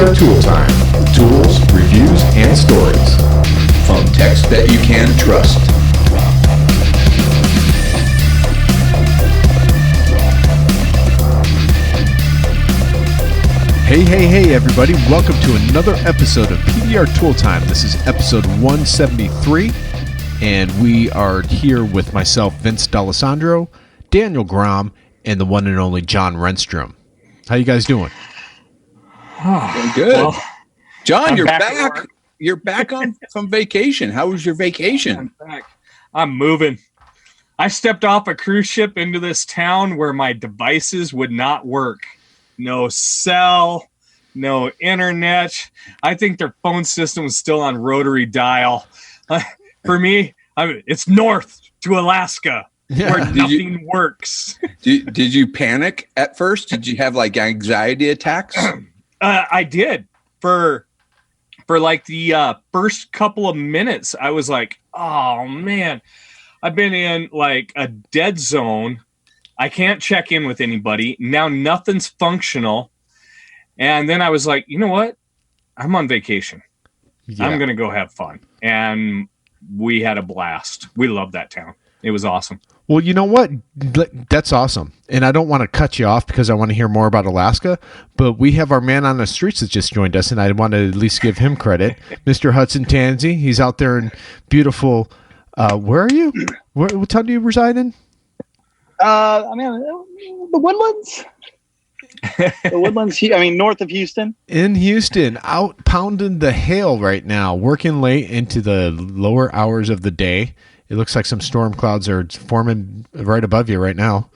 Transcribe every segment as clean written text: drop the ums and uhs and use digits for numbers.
PBR Tool Time. Tools, reviews, and stories. From techs that you can trust. Hey, everybody. Welcome to another episode of PBR Tool Time. This is episode 173, and we are here with myself, Vince D'Alessandro, Daniel Gromm, and the one and only John Renstrom. How you guys doing? Doing good. Well, John, you're back. You're back from vacation. How was your vacation? I'm back. I'm moving. I stepped off a cruise ship into this town where my devices would not work. No cell, no internet. I think their phone system was still on rotary dial. For me, it's north to Alaska. Where nothing works. Did you panic at first? Did you have like anxiety attacks? I did. For like the first couple of minutes, I was like, oh man, I've been in like a dead zone. I can't check in with anybody. Now nothing's functional. And then I was like, you know what? I'm on vacation. Yeah. I'm going to go have fun. And we had a blast. We loved that town. It was awesome. Well, you know what? That's awesome. And I don't want to cut you off because I want to hear more about Alaska, but we have our man on the streets that just joined us, and I want to at least give him credit. Mr. Hudson Tansey. He's out there in beautiful, where are you? What town do you reside in? The Woodlands. The Woodlands, north of Houston. In Houston, out pounding the hail right now, working late into the lower hours of the day. It looks like some storm clouds are forming right above you right now.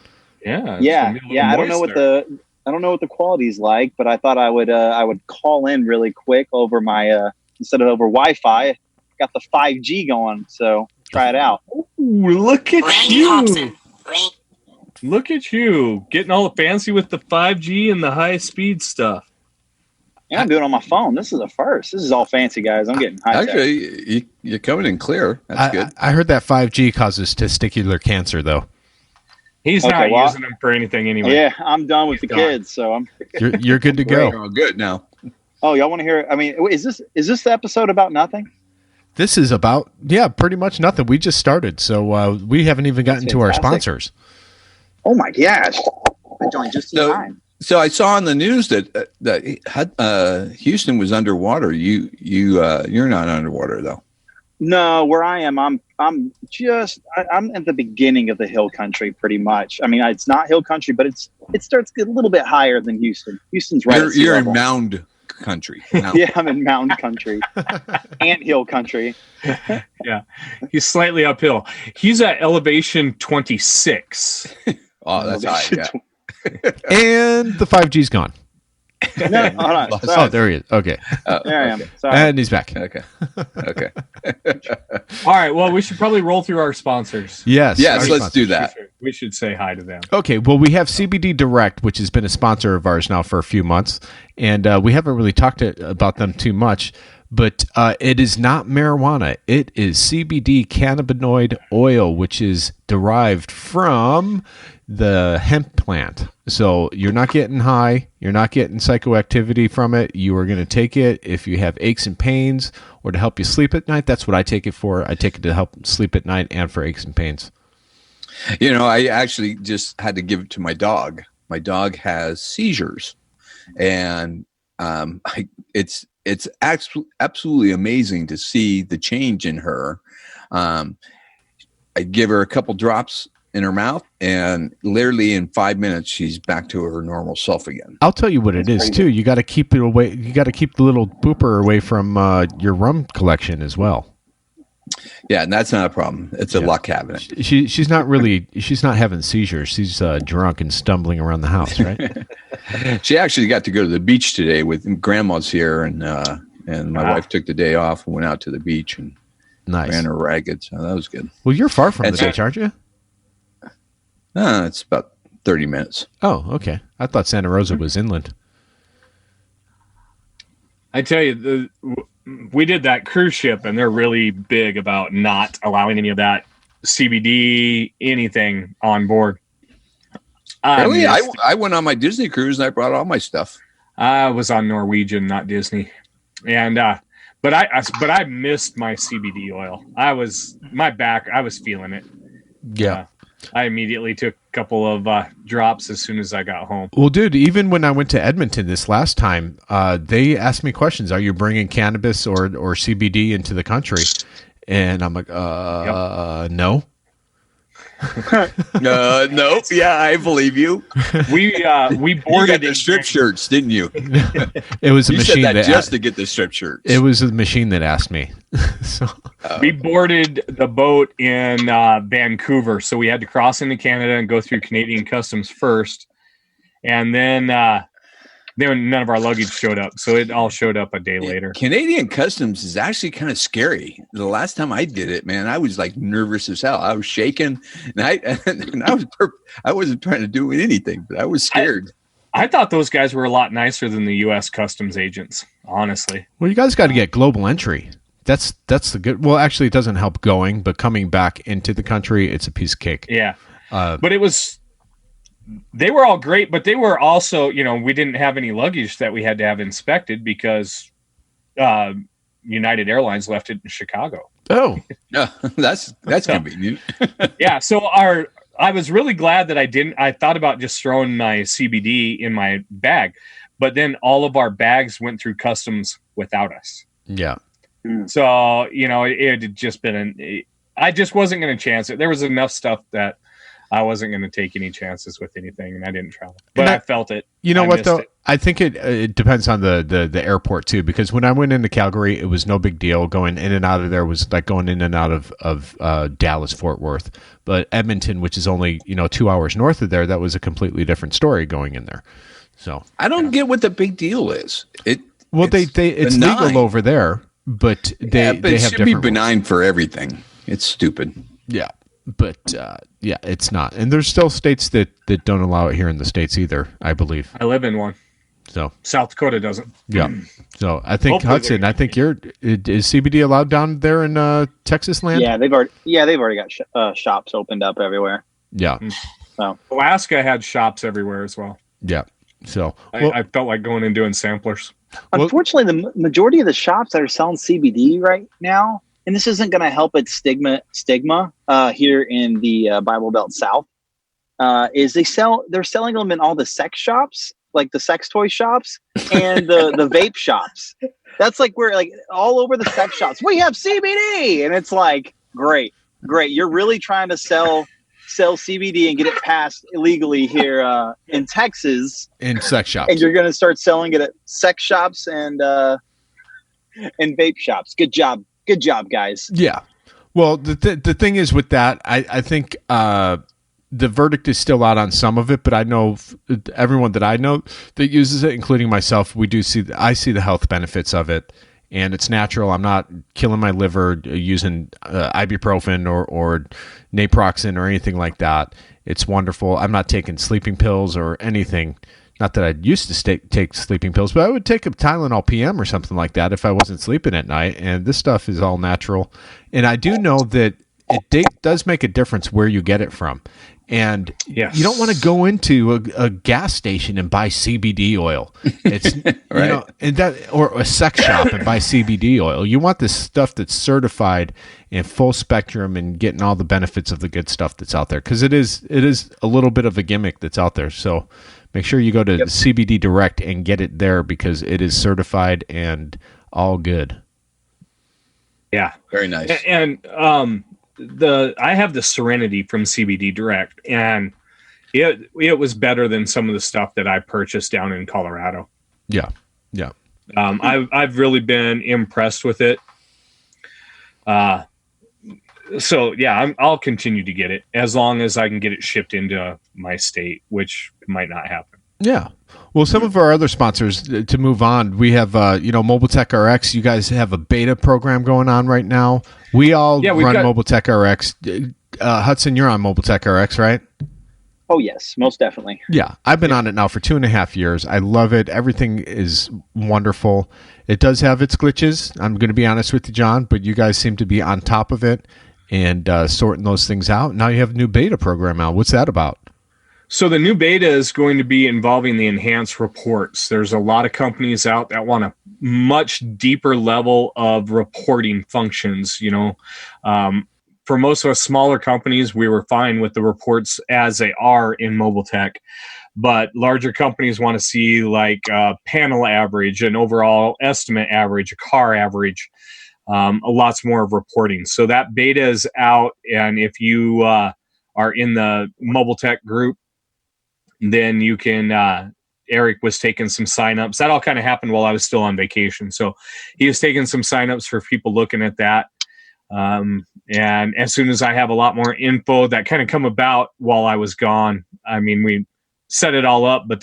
Yeah. I don't know what the quality's like, but I thought I would call in really quick over my instead of over Wi-Fi. Got the 5G going, so try it out. Ooh, look at you! Look at you getting all fancy with the 5G and the high speed stuff. Yeah, I'm doing it on my phone. This is a first. This is all fancy, guys. I'm getting high tech. Actually, you're coming in clear. That's good. I heard that 5G causes testicular cancer, though. He's not using them for anything anyway. Yeah, I'm done with the kids, so you're good to go. Oh, good now. Oh, y'all want to hear? I mean, is this the episode about nothing? This is about pretty much nothing. We just started, so we haven't even gotten to our sponsors. Oh my gosh! I joined just in time. So I saw on the news that Houston was underwater. You're not underwater though. No, where I am, I'm at the beginning of the hill country, pretty much. I mean, it's not hill country, but it starts a little bit higher than Houston. Houston's right. You're in mound country. Yeah, I'm in mound country, ant hill country. Yeah, he's slightly uphill. He's at elevation 26. Oh, that's high. Yeah. And the 5G's gone. No, hold on. Oh, there he is. Okay. There I am. Sorry. And he's back. Okay. All right. Well, we should probably roll through our sponsors. Yes, let's do that. We should say hi to them. Okay. Well, we have CBD Direct, which has been a sponsor of ours now for a few months, and we haven't really talked about them too much. But it is not marijuana. It is CBD cannabinoid oil, which is derived from the hemp plant. So you're not getting high. You're not getting psychoactivity from it. You are going to take it if you have aches and pains or to help you sleep at night. That's what I take it for. I take it to help sleep at night and for aches and pains. You know, I actually just had to give it to my dog. My dog has seizures, and it's absolutely amazing to see the change in her. I give her a couple drops in her mouth, and literally in 5 minutes, she's back to her normal self again. I'll tell you what it is too. You got to keep it away. You got to keep the little pooper away from your rum collection as well. Yeah, and that's not a problem. It's a luck having it. She's not having seizures. She's drunk and stumbling around the house, right? She actually got to go to the beach today with grandma's here, and my wife took the day off and went out to the beach and ran her ragged. So that was good. Well, you're far from the beach, aren't you? It's about 30 minutes. Oh, okay. I thought Santa Rosa was inland. I tell you, we did that cruise ship, and they're really big about not allowing any of that CBD, anything on board. Really? I went on my Disney cruise, and I brought all my stuff. I was on Norwegian, not Disney, and but I missed my CBD oil. I was feeling it. Yeah. I immediately took a couple of drops as soon as I got home. Well, dude, even when I went to Edmonton this last time, they asked me questions. Are you bringing cannabis or CBD into the country? And I'm like, no. Nope. Yeah, I believe you. We You boarded got the strip shirts, didn't you? It was a You machine said that that just to get the strip shirts. it was a machine that asked me. So We boarded the boat in Vancouver, so we had to cross into Canada and go through Canadian customs first, and then none of our luggage showed up, so it all showed up a day later. Canadian customs is actually kind of scary. The last time I did it, man, I was like nervous as hell. I was shaking, and I wasn't trying to do anything, but I was scared. I thought those guys were a lot nicer than the U.S. customs agents, honestly. well, you guys got to get global entry. That's the good. Well, actually, it doesn't help going, but coming back into the country, it's a piece of cake. Yeah, but it was. They were all great, but they were also, we didn't have any luggage that we had to have inspected because United Airlines left it in Chicago. Oh, Yeah, that's convenient. Yeah, so I was really glad that I thought about just throwing my CBD in my bag, but then all of our bags went through customs without us. yeah. So, it had just been I just wasn't going to chance it. There was enough stuff that I wasn't going to take any chances with anything, and I didn't travel. But I felt it. You know I what, missed though? it. I think it depends on the airport, too, because when I went into Calgary, it was no big deal. Going in and out of there was like going in and out of Dallas, Fort Worth. But Edmonton, which is only, 2 hours north of there, that was a completely different story going in there. So I don't get what the big deal is. it's benign. legal over there, but they But it have should be different rules. benign for everything. It's stupid. Yeah. But it's not. And there's still states that don't allow it here in the States either, I believe. I live in one. So, South Dakota doesn't. yeah. So I think, Hopefully Hudson, they're I think is CBD allowed down there in Texas land? Yeah, they've already got shops opened up everywhere. Yeah. So Alaska had shops everywhere as well. Yeah. So, I felt like going and doing samplers. unfortunately, the majority of the shops that are selling CBD right now, and this isn't going to help its stigma here in the Bible Belt South, is they're selling them in all the sex shops, like the sex toy shops and the vape shops. That's like we're like all over the sex shops. We have CBD, and it's like great. You're really trying to sell CBD and get it passed illegally here in Texas, in sex shops. and you're going to start selling it at sex shops and vape shops. Good job, guys. Yeah. Well, the thing is with that, I think the verdict is still out on some of it, but I know everyone that I know that uses it, including myself, I see the health benefits of it, and it's natural. I'm not killing my liver using ibuprofen or naproxen or anything like that. It's wonderful. I'm not taking sleeping pills or anything. Not that I used to take sleeping pills, but I would take a Tylenol PM or something like that if I wasn't sleeping at night. And this stuff is all natural. And I do know that it does make a difference where you get it from. And Yes. you don't want to go into a gas station and buy CBD oil. It's Right. or a sex shop and buy CBD oil. You want this stuff that's certified and full spectrum and getting all the benefits of the good stuff that's out there, because it is a little bit of a gimmick that's out there. So make sure you go to CBD Direct and get it there, because it is certified and all good. Yeah. Very nice. And I have the Serenity from CBD Direct, and it was better than some of the stuff that I purchased down in Colorado. Yeah. I've really been impressed with it. So yeah, I'll continue to get it as long as I can get it shipped into my state, which might not happen. Yeah. Well, some of our other sponsors, to move on, we have, Mobile Tech RX. You guys have a beta program going on right now. We all run Mobile Tech RX. Hudson, you're on Mobile Tech RX, right? Oh yes, most definitely. Yeah. I've been on it now for 2.5 years. I love it. Everything is wonderful. It does have its glitches. I'm going to be honest with you, John, but you guys seem to be on top of it and sorting those things out. Now you have a new beta program out. What's that about? So the new beta is going to be involving the enhanced reports. There's a lot of companies out that want a much deeper level of reporting functions. For most of us smaller companies, we were fine with the reports as they are in mobile tech. But larger companies want to see like a panel average, an overall estimate average, a car average, lots more of reporting. So that beta is out. And if you are in the mobile tech group, then you can, Eric was taking some signups. That all kind of happened while I was still on vacation. So he was taking some signups for people looking at that. And as soon as I have a lot more info that kind of come about while I was gone, I mean, we set it all up, but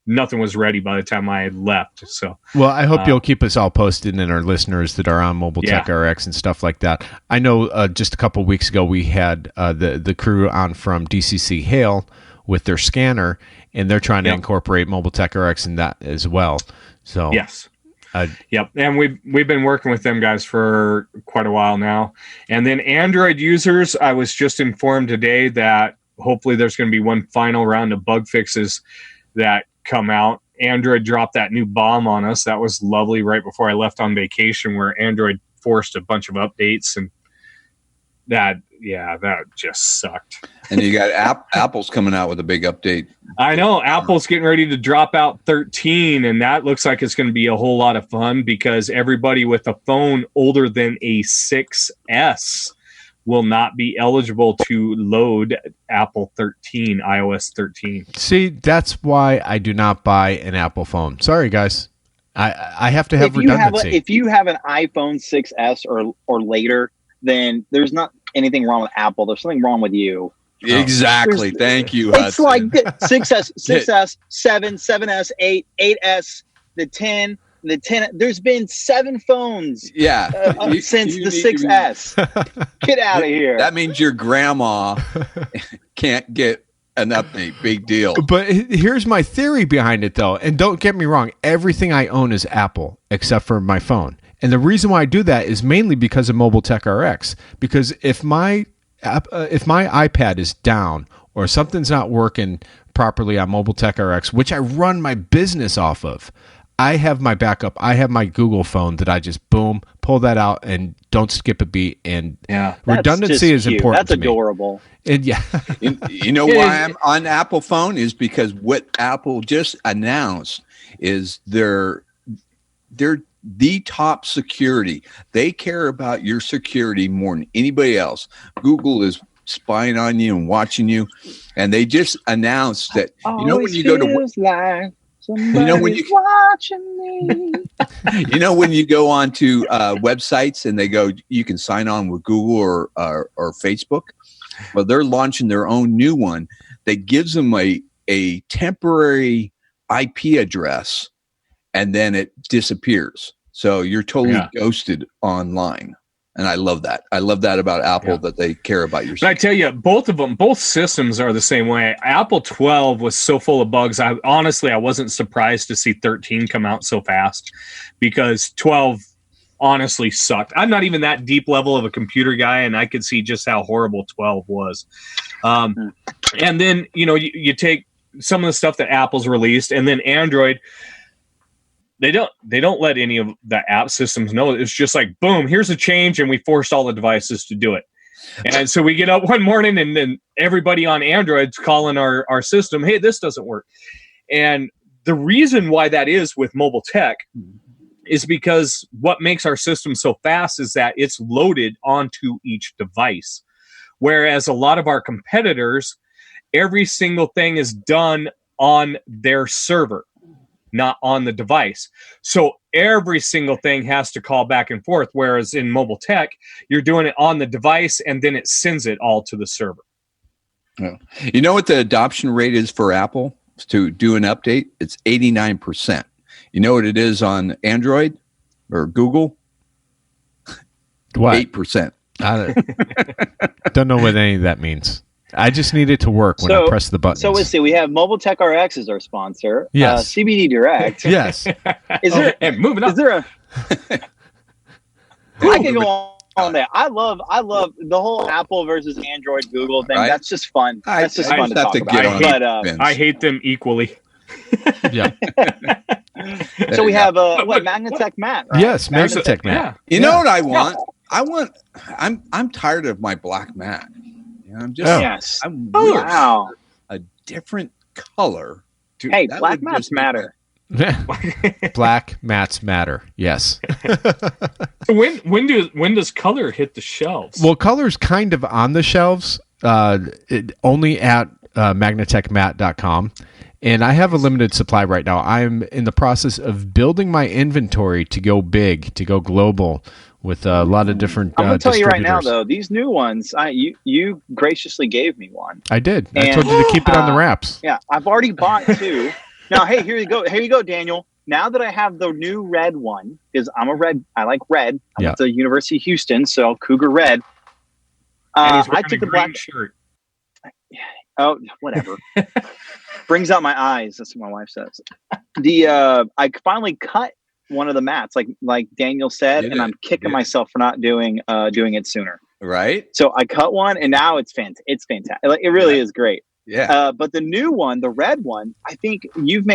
nothing was ready by the time I had left. So, well, I hope you'll keep us all posted and our listeners that are on Mobile Tech RX and stuff like that. I know just a couple of weeks ago we had the crew on from DCC Hale with their scanner, and they're trying to incorporate Mobile Tech RX in that as well. So yes. Yep. And we've been working with them guys for quite a while now. And then Android users, I was just informed today that hopefully there's going to be one final round of bug fixes that come out. Android dropped that new bomb on us. That was lovely right before I left on vacation, where Android forced a bunch of updates, and that just sucked. And you got Apple's coming out with a big update. I know Apple's getting ready to drop out 13, and that looks like it's going to be a whole lot of fun because everybody with a phone older than a 6S will not be eligible to load Apple 13, iOS 13. See, that's why I do not buy an Apple phone. Sorry, guys. I have to have redundancy. If you have an iPhone 6S or later, then there's not anything wrong with Apple. There's something wrong with you. Exactly. Thank you, It's Hudson. like 6S, 7, 7S, 8, 8S, the 10, the 10. There's been 7 phones since the 6S. Get out of here. That means your grandma can't get an update. Big deal. But here's my theory behind it, though. And don't get me wrong. Everything I own is Apple except for my phone. And the reason why I do that is mainly because of Mobile Tech RX. Because if my iPad is down or something's not working properly on Mobile Tech RX, which I run my business off of, I have my backup. I have my Google phone that I just pull that out and don't skip a beat. And redundancy is important. That's adorable. And you know why I'm on Apple phone is because what Apple just announced is they're the top security. They care about your security more than anybody else. Google is spying on you and watching you, and they just announced that when you go to watching me. When you go on to websites and they go, you can sign on with Google or Facebook. Well, they're launching their own new one that gives them a temporary IP address, and then it disappears. So you're totally ghosted online. And I love that. I love that about Apple, that they care about your. But I tell you, both systems are the same way. Apple 12 was so full of bugs. I wasn't surprised to see 13 come out so fast, because 12 honestly sucked. I'm not even that deep level of a computer guy, and I could see just how horrible 12 was. And then, you take some of the stuff that Apple's released, and then Android. They don't let any of the app systems know. It's just like, boom, here's a change, and we forced all the devices to do it. And so we get up one morning, and then everybody on Android's calling our system, hey, this doesn't work. And the reason why that is with mobile tech is because what makes our system so fast is that it's loaded onto each device. Whereas a lot of our competitors, every single thing is done on their server, not on the device. So every single thing has to call back and forth, whereas in mobile tech, you're doing it on the device and then it sends it all to the server. Yeah. You know what the adoption rate is for Apple to do an update? It's 89%. You know what it is on Android or Google? What? 8%. I don't know what any of that means. I just need it to work when I press the button. So let's see. We have Mobile Tech RX as our sponsor. Yes. CBD Direct. Yes. Is there? And moving on. Is there a? I can go on there. I love the whole Apple versus Android Google thing. Right? That's just fun. That's just fun to have talk to about. get on But Vince. I hate them equally. Yeah. so we have Magnatech Matt, right? Yes, Magnatech Matt. You know what I want? I'm tired of my black mat. You know, I'm just Yes. I'm Oh, really wow. a different color. Hey, That black would mats just make matter. Black mats matter. Yes. So when does color hit the shelves? Well, color's kind of on the shelves, only at magnatechmat.com. And I have a limited supply right now. I'm in the process of building my inventory to go big, to go global with a lot of different I'm going to tell you right now, distributors. though, these new ones, you graciously gave me one. I did. I And, told you to keep it on the wraps. Yeah, I've already bought two. Now, hey, here you go. Here you go, Daniel. Now that I have the new red one, because I like red. I went to University of Houston, so Cougar Red. And he's I wearing took a the black green shirt. Oh, whatever. Brings out my eyes. That's what my wife says. I finally cut one of the mats, like Daniel said, and I'm kicking myself for not doing it sooner. Right. So I cut one, and now it's fantastic. Like, it really is great. Yeah. But the new one, the red one, I think you've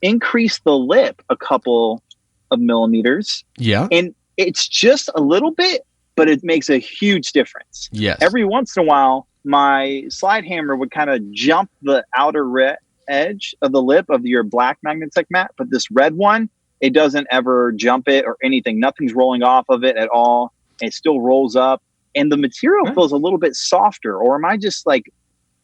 increased the lip a couple of millimeters. Yeah. And it's just a little bit, but it makes a huge difference. Yes. Every once in a while, my slide hammer would kind of jump the outer edge of the lip of your black Magnatech mat, but this red one, it doesn't ever jump it or anything. Nothing's rolling off of it at all. It still rolls up, and the material feels a little bit softer. Or am I just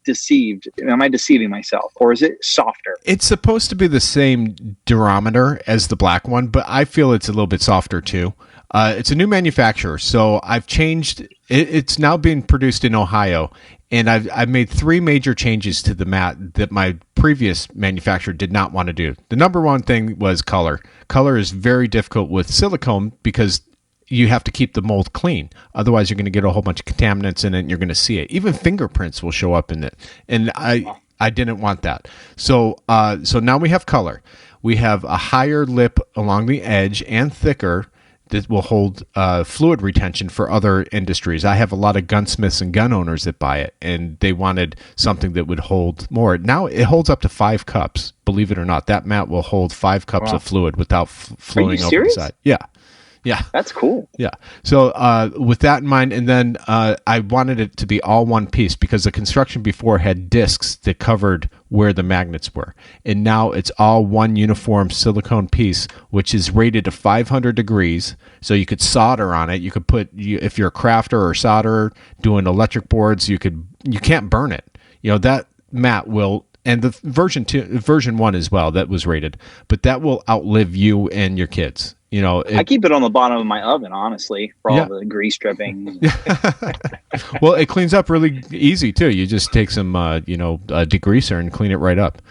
deceived? Am I deceiving myself, or is it softer? It's supposed to be the same durometer as the black one, but I feel it's a little bit softer too. It's a new manufacturer, so I've changed. It's now being produced in Ohio, and I've made 3 major changes to the mat that my previous manufacturer did not want to do. The number one thing was color. Color is very difficult with silicone because you have to keep the mold clean. Otherwise, you're going to get a whole bunch of contaminants in it, and you're going to see it. Even fingerprints will show up in it, and I didn't want that. So now we have color. We have a higher lip along the edge and thicker that will hold fluid retention for other industries. I have a lot of gunsmiths and gun owners that buy it, and they wanted something that would hold more. Now it holds up to 5 cups. Believe it or not, that mat will hold 5 cups of fluid without flowing over the side. Yeah. Yeah. That's cool. Yeah. So with that in mind, and then I wanted it to be all one piece because the construction before had discs that covered where the magnets were. And now it's all one uniform silicone piece, which is rated to 500 degrees. So you could solder on it. You could if you're a crafter or solderer doing electric boards, you can't burn it. You know, that mat will, and the version 1 as well, that was rated, but that will outlive you and your kids. You know, I keep it on the bottom of my oven, honestly, for all the grease dripping. Well, it cleans up really easy too. You just take some, degreaser and clean it right up.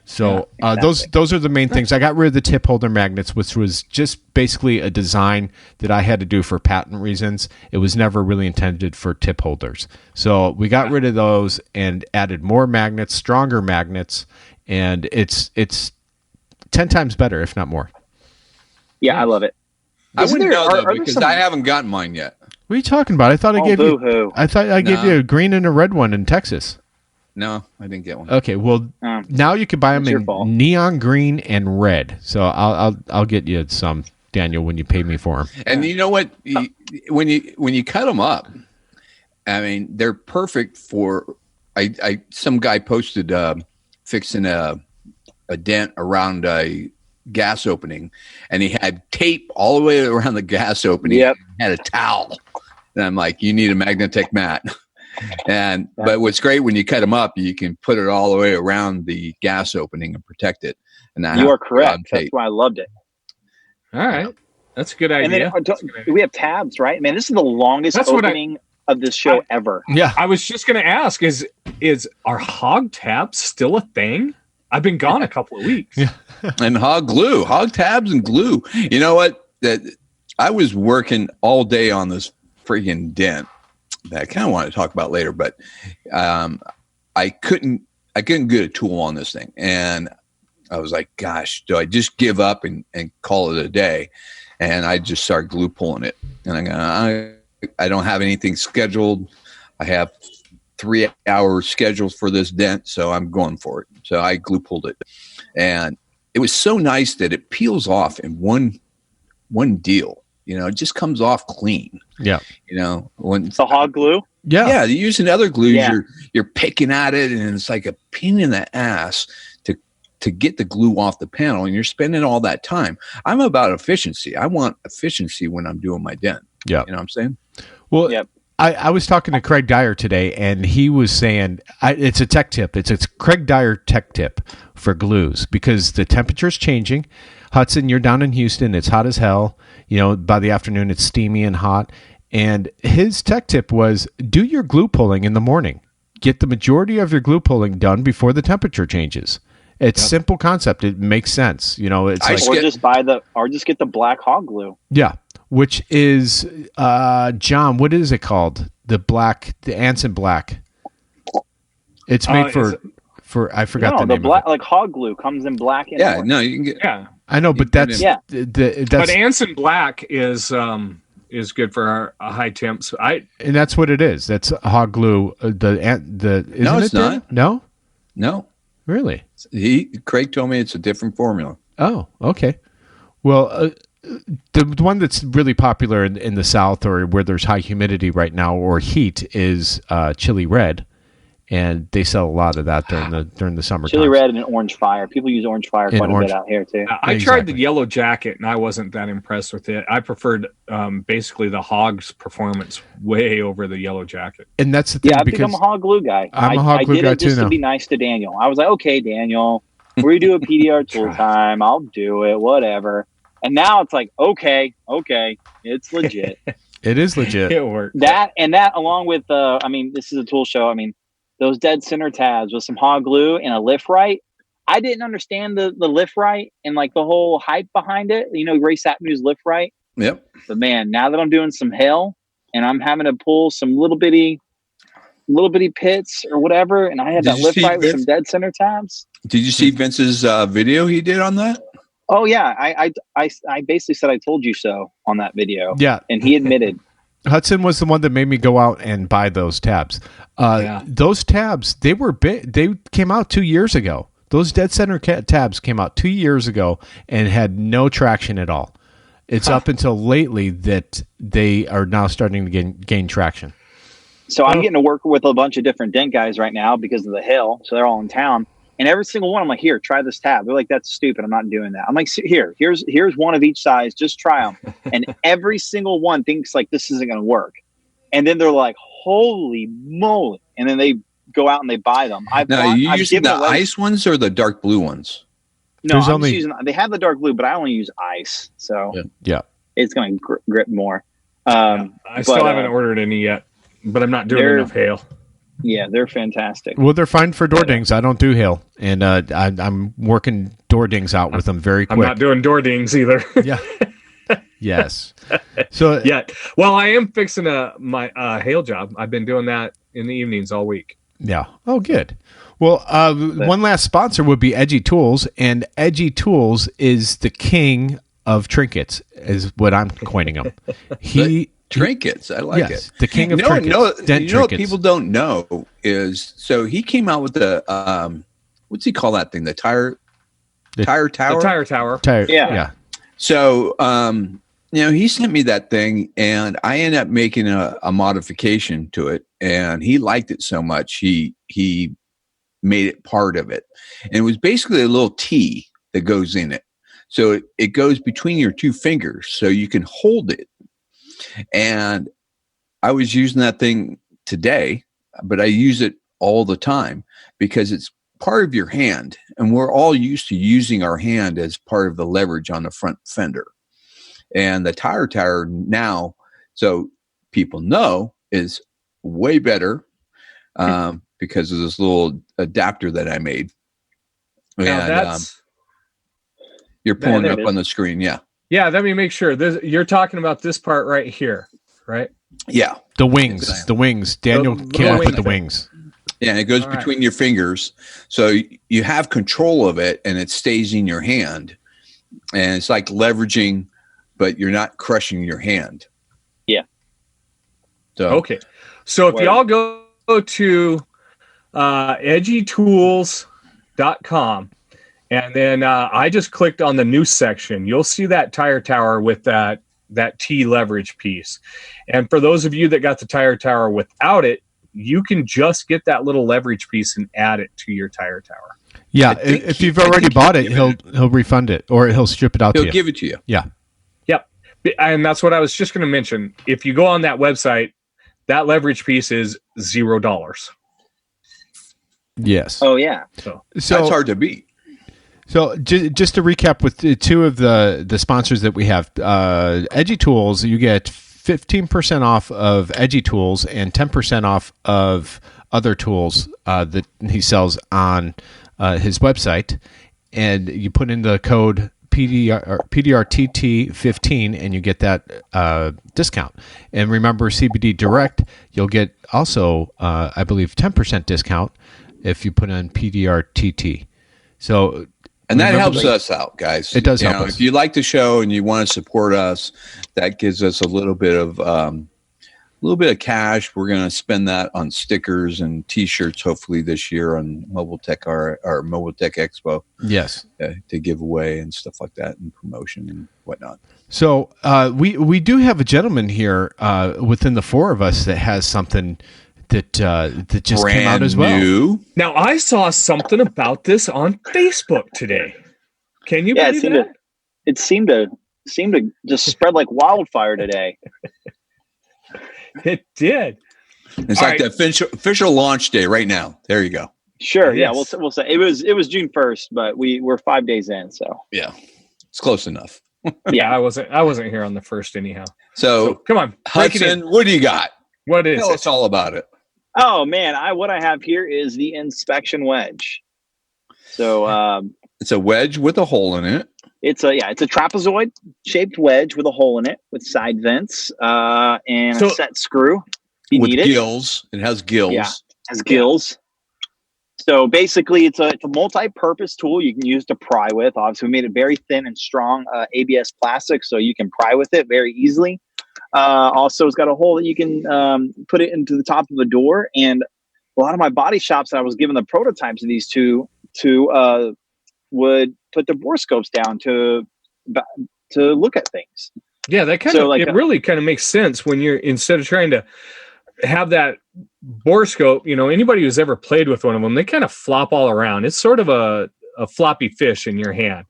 So those are the main things. I got rid of the tip holder magnets, which was just basically a design that I had to do for patent reasons. It was never really intended for tip holders. So we got rid of those and added more magnets, stronger magnets, and it's 10 times better, if not more. Yeah, I love it. I wouldn't know though, because I haven't gotten mine yet. What are you talking about? I thought I gave you. I thought I gave you a green and a red one in Texas. No, I didn't get one. Okay, well now you can buy them in neon green and red. So I'll get you some, Daniel, when you pay me for them. And you know what? When you cut them up, I mean they're perfect for. Some guy posted fixing a dent around a gas opening, and he had tape all the way around the gas opening. Yep. And had a towel, and I'm like, you need a Magnatech mat. But what's great when you cut them up, you can put it all the way around the gas opening and protect it. And you are correct. That's why I loved it. All right, that's a good idea. And then we have tabs, right? Man, this is the longest opening of this show ever. Yeah, I was just going to ask: is our hog tabs still a thing? I've been gone a couple of weeks. Yeah. And hog tabs and glue. You know what? I was working all day on this freaking dent that I kind of want to talk about later, but I couldn't get a tool on this thing. And I was like, gosh, do I just give up and call it a day? and I just started glue pulling it. And I don't have anything scheduled. I have 3 hours scheduled for this dent, so I'm going for it. So I glue pulled it, and it was so nice that it peels off in one deal. It just comes off clean. Yeah. When The hog glue. yeah, you're using other glues, Yeah. you're picking at it, and it's like a pain in the ass to get the glue off the panel, and you're spending all that time. I'm about efficiency. I want efficiency when I'm doing my dent. Yeah. You know what I'm saying? Well, Yep. I was talking to Craig Dyer today, and he was saying it's a tech tip. It's a Craig Dyer tech tip for glues because the temperature's changing. Hudson, you're down in Houston. It's hot as hell. By the afternoon, it's steamy and hot. And his tech tip was do your glue pulling in the morning. Get the majority of your glue pulling done before the temperature changes. It's simple concept. It makes sense. It's or just get the black hog glue. yeah. Which is, John, what is it called? The Anson black. It's made for I forgot the name black, of it. like hog glue comes in black and Yeah, orange. no, you can get. Yeah. I know, but that's But Anson Black is good for our high temps. And that's what it is. That's hog glue. No, it's not. No, No, really. Craig told me it's a different formula. Oh, okay. Well, the one that's really popular in the South or where there's high humidity right now or heat is Chili Red, and they sell a lot of that during the summer. Chili Red and Orange Fire. People use Orange Fire quite a bit out here too. I tried the yellow jacket and I wasn't that impressed with it. I preferred basically the hog's performance way over the yellow jacket. And that's the thing. Yeah, I think I'm a hog glue guy. I'm a hog glue guy too just now. to be nice to Daniel. I was like, okay, Daniel, we do a PDR tool time. I'll do it, whatever. And now it's like, okay, it's legit. It is legit. It worked. That along with, this is a tool show. Those dead center tabs with some hog glue and a lift right. I didn't understand the lift right and like the whole hype behind it. Ray Sapnew's lift right. Yep. But man, now that I'm doing some hail and I'm having to pull some little bitty pits or whatever, and I had that lift right with some dead center tabs. Did you see Vince's video he did on that? Oh yeah, I basically said I told you so on that video. Yeah, and he admitted. Hudson was the one that made me go out and buy those tabs. Those tabs, they were big. They came out 2 years ago. Those dead center tabs came out 2 years ago and had no traction at all. It's up until lately that they are now starting to gain traction. So I'm getting to work with a bunch of different dent guys right now because of the hail. So they're all in town. And every single one, I'm like, here, try this tab. They're like, that's stupid. I'm not doing that. I'm like, here's one of each size. Just try them. And every single one thinks like this isn't going to work. And then they're like, holy moly. And then they go out and they buy them. Are you using the ice ones or the dark blue ones? No, they have the dark blue, but I only use ice. So yeah, it's going to grip more. I still haven't ordered any yet, but I'm not doing enough hail. Yeah, they're fantastic. Well, they're fine for door dings. I don't do hail, and I'm working door dings out with them very quick. I'm not doing door dings either. Yeah. Yes. So well, I am fixing my hail job. I've been doing that in the evenings all week. Yeah. Oh, good. Well, one last sponsor would be Edgy Tools, and Edgy Tools is the king of trinkets, is what I'm coining him. Trinkets, I like it. The king of trinkets. What people don't know is, so he came out with the what's he call that thing? The tire tower. The tire tower. Yeah. So he sent me that thing, and I ended up making a modification to it, and he liked it so much he made it part of it, and it was basically a little T that goes in it. So it goes between your two fingers, so you can hold it. And I was using that thing today, but I use it all the time because it's part of your hand. And we're all used to using our hand as part of the leverage on the front fender. And the tire tower now, so people know, is way better because of this little adapter that I made. And you're pulling it up on the screen. Yeah. Yeah, let me make sure. You're talking about this part right here, right? Yeah. The wings. Exactly. The wings. Daniel came up with the wings. Yeah, and it goes between your fingers. So you have control of it, and it stays in your hand. And it's like leveraging but you're not crushing your hand. Yeah. So Okay. So if y'all go to edgytools.com and then I just clicked on the new section, you'll see that tire tower with that T leverage piece. And for those of you that got the tire tower without it, you can just get that little leverage piece and add it to your tire tower. Yeah, if you've already bought it, he'll refund it or he'll strip it out to you. He'll give it to you. Yeah. Yep. And that's what I was just going to mention. If you go on that website, that leverage piece is $0. Yes. Oh yeah. So That's hard to beat. So just to recap with two of the sponsors that we have, Edgy Tools, you get 15% off of Edgy Tools and 10% off of other tools that he sells on his website. And you put in the code PDRTT15 and you get that discount. And remember, CBD Direct, you'll get also, I believe, 10% discount if you put in PDRTT. So... And that helps us out, guys. It does help us. If you like the show and you want to support us, that gives us a little bit of cash. We're going to spend that on stickers and T-shirts, hopefully this year on Mobile Tech our Mobile Tech Expo. Yes, to give away and stuff like that, and promotion and whatnot. So we do have a gentleman here within the four of us that has something that just Brand came out as well. new. now I saw something about this on Facebook today. Can you believe that? It seemed to just spread like wildfire today. It did. It's All like right. the official launch day right now. There you go. Sure. Yeah. Yes. We'll say it was June 1st, but we're 5 days in. So Yeah, it's close enough. Yeah, I wasn't here on the first anyhow. So Come on, break it in. Hudson, what do you got? What is Tell it? us all about it. oh man, what I have here is the inspection wedge. So It's a wedge with a hole in it. it's a trapezoid shaped wedge with a hole in it with side vents and So- a set screw. If you With need it. gills. It has gills. Yeah. Has gills. So basically, it's a multi-purpose tool you can use to pry with. Obviously, we made it very thin and strong ABS plastic, so you can pry with it very easily. Also, it's got a hole that you can put it into the top of a door. And a lot of my body shops that I was given the prototypes of these two would put their borescopes down to look at things. Yeah, that kind of it really kind of makes sense when you're instead of trying to have that borescope. Anybody who's ever played with one of them, they kind of flop all around. It's sort of a floppy fish in your hand.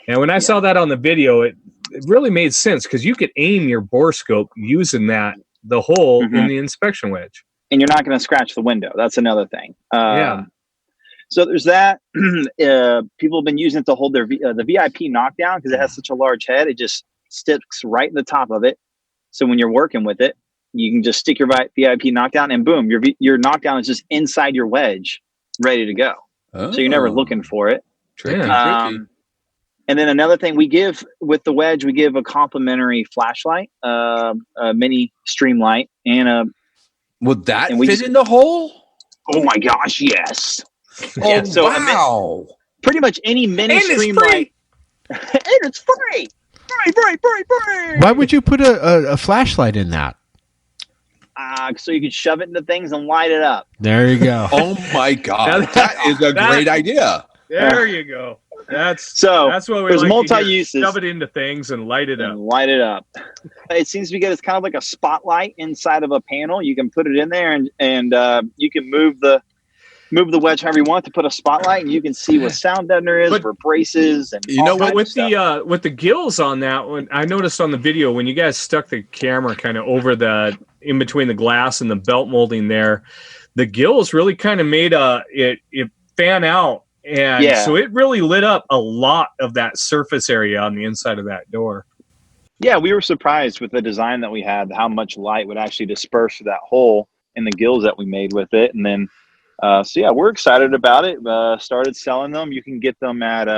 And when I saw that on the video, it really made sense because you could aim your borescope using the hole in the inspection wedge. And you're not going to scratch the window. That's another thing. Yeah. So there's that. People have been using it to hold their the VIP knockdown because it has such a large head. It just sticks right in the top of it. So when you're working with it, you can just stick your VIP knockdown and boom, your knockdown is just inside your wedge, ready to go. Oh, So you're never looking for it. tricky. And then another thing we give with the wedge, we give a complimentary flashlight, a mini stream light, and a. Would that and we fit just- in the hole? Oh my gosh, yes. Oh, Yeah, so wow. Pretty much any mini And it's stream free. light. And it's free. Free. Why would you put a flashlight in that? So you can shove it into things and light it up. There you go. Oh, my God. That- That is a great idea. There you go. That's what we there's like multi-uses. to hear. Shove it into things and light it up. And light it up. It seems to be good. It's kind of like a spotlight inside of a panel. You can put it in there and you can move the wedge however you want to put a spotlight, and you can see what sound deadener is for braces and You know all what, kinds of stuff. With the gills on that one, I noticed on the video when you guys stuck the camera kind of over in between the glass and the belt molding there, the gills really kind of made it fan out. And so it really lit up a lot of that surface area on the inside of that door. Yeah, we were surprised with the design that we had, how much light would actually disperse through that hole in the gills that we made with it. And then, we're excited about it. Started selling them. You can get them at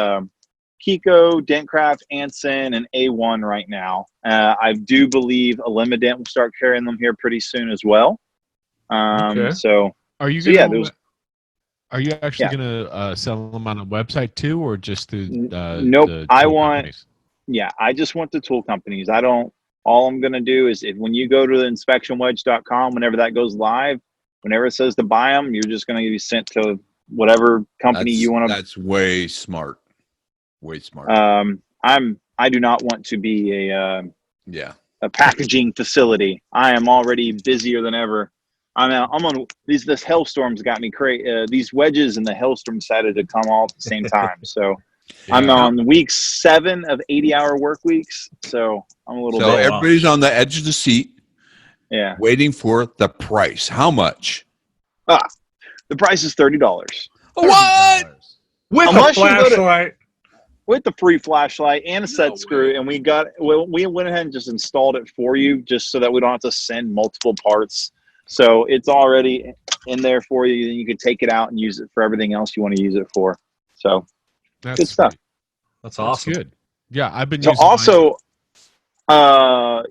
Kiko, Dentcraft, Anson, and A1 right now. I do believe Elimident will start carrying them here pretty soon as well. Okay. So Are you So, gonna, yeah, there was- are you actually going to sell them on a website too, or just through Nope, the I tool want- companies? Yeah, I just want the tool companies. I don't. All I'm going to do is when you go to the inspectionwedge.com, whenever that goes live, whenever it says to buy them, you're just going to be sent to whatever company you want to. That's way smart. Way smart. I do not want to be a packaging facility. I am already busier than ever. I'm on this hailstorm's got me crazy. These wedges and the hailstorm decided to come all at the same time. So I'm on week 7 of 80-hour work weeks. So I'm a little bit. So everybody's on the edge of the seat. Yeah. Waiting for the price. How much? The price is $30. What? With a flashlight. With the free flashlight and a set screw, and we went ahead and just installed it for you, just so that we don't have to send multiple parts. So it's already in there for you, and you can take it out and use it for everything else you want to use it for. So That's good stuff. That's awesome. That's good. Yeah, I've been. So using also, I'm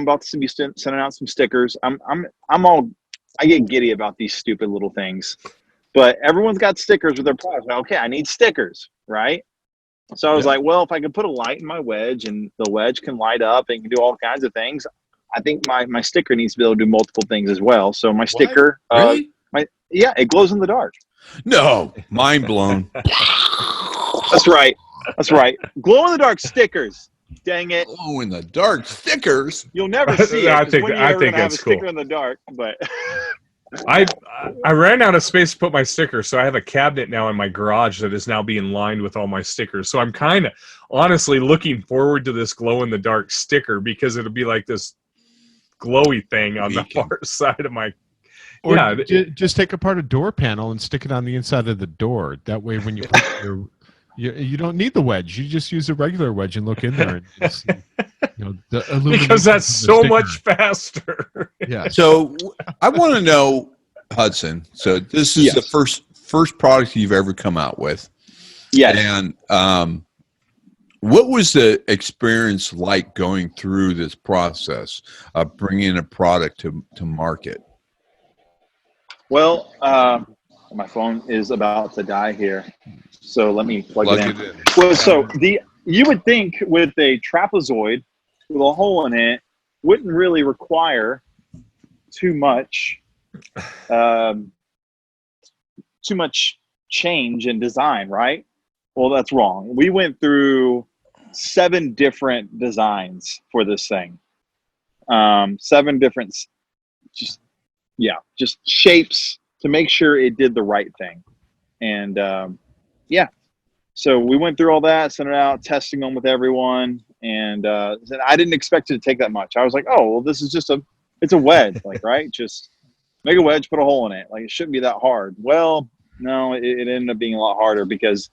about to be sending out some stickers. I get giddy about these stupid little things. But everyone's got stickers with their products. Okay, I need stickers, right? So I was like, well, if I could put a light in my wedge and the wedge can light up and can do all kinds of things, I think my sticker needs to be able to do multiple things as well. So my sticker, really? It glows in the dark. No, mind blown. That's right. Glow in the dark stickers. Dang it! Glow in the dark stickers. You'll never see it. I think that's cool. Sticker in the dark, but. I ran out of space to put my stickers, so I have a cabinet now in my garage that is now being lined with all my stickers. So I'm kind of honestly looking forward to this glow-in-the-dark sticker because it'll be like this glowy thing on the far side of my... Or just take apart a door panel and stick it on the inside of the door. That way when you put you don't need the wedge. You just use a regular wedge and look in there and just see, the illumination. Because that's so much faster. Yeah. So I want to know, Hudson. So this is the first product you've ever come out with. Yes. And what was the experience like going through this process of bringing a product to market? Well, my phone is about to die here, so let me plug it in. Well, so you would think with a trapezoid with a hole in it wouldn't really require too much change in design, right? Well, that's wrong. We went through 7 different designs for this thing. 7 different, just shapes to make sure it did the right thing. And so we went through all that, sent it out, testing them with everyone. And I didn't expect it to take that much. I was like, oh, well, this is it's a wedge, right? Just make a wedge, put a hole in it. It shouldn't be that hard. Well, no, it ended up being a lot harder because